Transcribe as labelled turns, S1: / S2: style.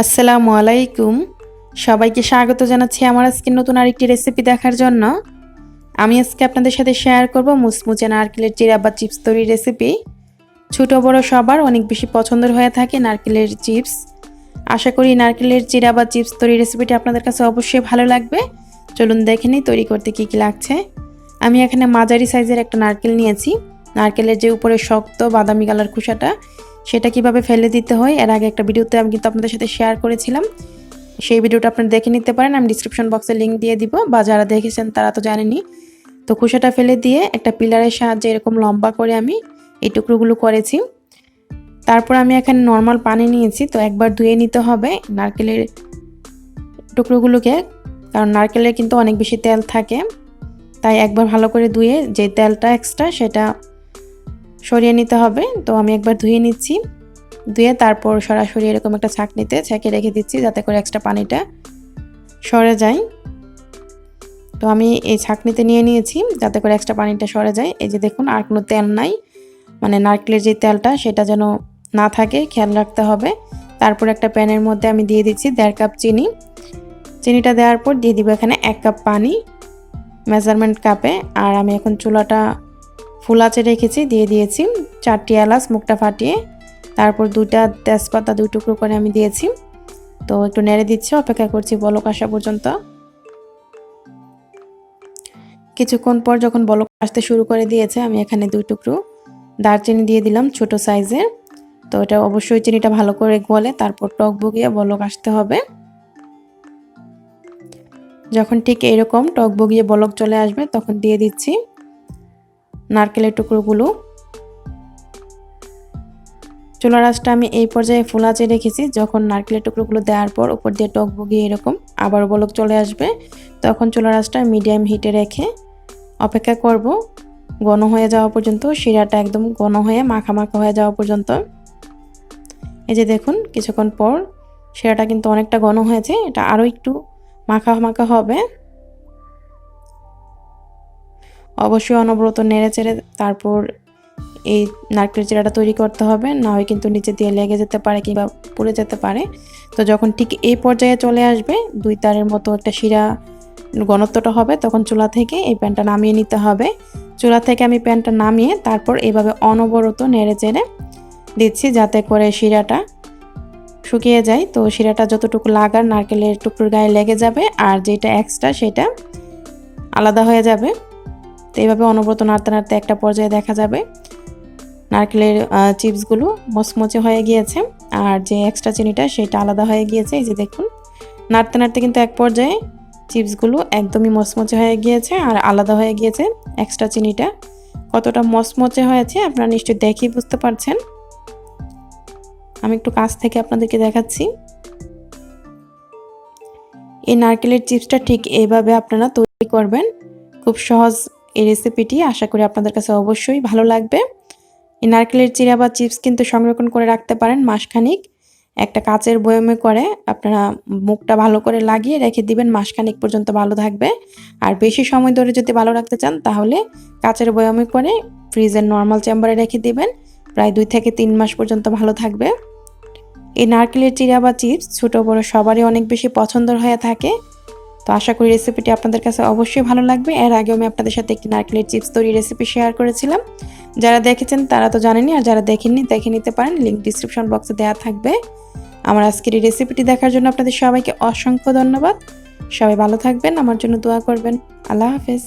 S1: আসসালামু আলাইকুম। সবাইকে স্বাগত জানাচ্ছি আমার আজকে নতুন আরেকটি রেসিপি দেখার জন্য। আমি আজকে আপনাদের সাথে শেয়ার করব মুচমুচে নারকেলের চিরা বা চিপস তৈরির রেসিপি। ছোট বড় সবার অনেক বেশি পছন্দের হয়ে থাকে নারকেলের চিপস। আশা করি নারকেলের চিরা বা চিপস তৈরির রেসিপিটি আপনাদের কাছে অবশ্যই ভালো লাগবে। চলুন দেখে নিই তৈরি করতে কী কী লাগছে। আমি এখানে মাঝারি সাইজের একটা নারকেল নিয়েছি। নারকেলের যে উপরে শক্ত বাদামি কালার খোসাটা সেটা কিভাবে ফেলে দিতে হয় এর আগে একটা ভিডিওতে আমি কিন্তু আপনাদের সাথে শেয়ার করেছিলাম। সেই ভিডিওটা আপনারা দেখে নিতে পারেন, আমি ডিসক্রিপশন বক্সে লিংক দিয়ে দিব, বা যারা দেখেছেন তারা তো জানেনই। তো খোসাটা ফেলে দিয়ে একটা পিলারের সাহায্যে এরকম লম্বা করে আমি এই টুকরোগুলো করেছি। তারপর আমি এখানে নর্মাল পানি নিয়েছি, তো একবার ধুয়ে নিতে হবে নারকেলের টুকরোগুলোকে, কারণ নারকেলের কিন্তু অনেক বেশি তেল থাকে, তাই একবার ভালো করে ধুয়ে যে তেলটা এক্সট্রা সেটা সরিয়ে নিতে হবে। তো আমি একবার ধুয়ে নিচ্ছি, ধুয়ে তারপর সরাসরি এরকম একটা ছাঁকনিতে ছেঁকে রেখে দিচ্ছি যাতে করে এক্সট্রা পানিটা সরে যায়। তো আমি এই ছাঁকনিতে নিয়ে নিয়েছি যাতে করে এক্সট্রা পানিটা সরে যায়। এই যে দেখুন, আর কোনো তেল নাই, মানে নারকেলের যে তেলটা সেটা যেন না থাকে, খেয়াল রাখতে হবে। তারপর একটা প্যানের মধ্যে আমি দিয়ে দিচ্ছি 1.5 কাপ চিনি। চিনিটা দেওয়ার পর দিয়ে দিব এখানে 1 কাপ পানি মেজারমেন্ট কাপে। আর আমি এখন চুলাটা ফুল আঁচে রেখেছি, দিয়ে দিয়েছি 4টি এলাচ মুখটা ফাটিয়ে, তারপর 2টা তেজপাতা 2 টুকরো করে আমি দিয়েছি। তো একটু নেড়ে দিচ্ছি, অপেক্ষা করছি বলক আসা পর্যন্ত। কিছুক্ষণ পর যখন বলক আসতে শুরু করে দিয়েছে, আমি এখানে 2 টুকরো দারচিনি দিয়ে দিলাম ছোট সাইজের। তো এটা অবশ্যই চিনিটা ভালো করে গলে তারপর টক বগিয়ে বলক আসতে হবে। যখন ঠিক এরকম টক বগিয়ে বলক চলে আসবে তখন দিয়ে দিচ্ছি নারকেলের টুকরোগুলো। চুলার আঁচটা আমি এই পর্যায়ে ফুল আঁচে রেখেছি। যখন নারকেলের টুকরোগুলো দেওয়ার পর উপর দিয়ে টক বগিয়ে এরকম আবার বলক চলে আসবে, তখন চুলার আঁচটা মিডিয়াম হিটে রেখে অপেক্ষা করব ঘন হয়ে যাওয়া পর্যন্ত, শিরাটা একদম ঘন হয়ে মাখা মাখা হয়ে যাওয়া পর্যন্ত। এই যে দেখুন, কিছুক্ষণ পর শিরাটা কিন্তু অনেকটা ঘন হয়েছে, এটা আরও একটু মাখা মাখা হবে। অবশ্যই অনবরত নেড়ে চেড়ে তারপর এই নারকেলের চিরাটা তৈরি করতে হবে, না হয় কিন্তু নিচে দিয়ে লেগে যেতে পারে কিংবা পুড়ে যেতে পারে। তো যখন ঠিক এই পর্যায়ে চলে আসবে 2 তারের মতো একটা শিরা ঘনত্বটা হবে, তখন চুলা থেকে এই প্যানটা নামিয়ে নিতে হবে। চুলা থেকে আমি প্যানটা নামিয়ে তারপর এইভাবে অনবরত নেড়ে চেড়ে দিচ্ছি যাতে করে শিরাটা শুকিয়ে যায়। তো শিরাটা যতটুকু লাগার নারকেলের টুকরোর গায়ে লেগে যাবে, আর যেটা এক্সট্রা সেটা আলাদা হয়ে যাবে। তো এইভাবে অনবরত নাড়তে নাড়তে একটা পর্যায়ে দেখা যাবে নারকেলের চিপসগুলো মচমচে হয়ে গিয়েছে, আর যে এক্সট্রা চিনিটা সেটা আলাদা হয়ে গিয়েছে। এই যে দেখুন, নাড়তে নাড়তে কিন্তু এক পর্যায়ে চিপসগুলো একদমই মচমচে হয়ে গিয়েছে আর আলাদা হয়ে গিয়েছে। এক্সট্রা চিনিটা কতটা মচমচে হয়েছে আপনারা নিশ্চয়ই দেখেই বুঝতে পারছেন। আমি একটু কাছ থেকে আপনাদেরকে দেখাচ্ছি। এই নারকেলের চিপসটা ঠিক এইভাবে আপনারা তৈরি করবেন, খুব সহজ এই রেসিপিটি। আশা করি আপনাদের কাছে অবশ্যই ভালো লাগবে। এই নারকেলের চিরা বা চিপস কিন্তু সংরক্ষণ করে রাখতে পারেন মাসখানিক। একটা কাচের বয়মে করে আপনারা মুখটা ভালো করে লাগিয়ে রেখে দিবেন, মাসখানিক পর্যন্ত ভালো থাকবে। আর বেশি সময় ধরে যদি ভালো রাখতে চান তাহলে কাচের বয়মে করে ফ্রিজের নর্মাল চেম্বারে রেখে দিবেন, প্রায় 2 থেকে 3 মাস পর্যন্ত ভালো থাকবে। এই নারকেলের চিরা বা চিপস ছোট বড় সবারই অনেক বেশি পছন্দের হয়ে থাকে। তো আশা করি রেসিপিটি আপনাদের কাছে অবশ্যই ভালো লাগবে। এর আগেও আমি আপনাদের সাথে একটি নারকেলের চিপস তৈরি রেসিপি শেয়ার করেছিলাম, যারা দেখেছেন তারা তো জানেনই, আর যারা দেখেননি দেখে নিতে পারেন, লিংক ডিসক্রিপশন বক্সে দেওয়া থাকবে। আমার আজকের এই রেসিপিটি দেখার জন্য আপনাদের সবাইকে অসংখ্য ধন্যবাদ। সবাই ভালো থাকবেন, আমার জন্য দোয়া করবেন। আল্লাহ হাফেজ।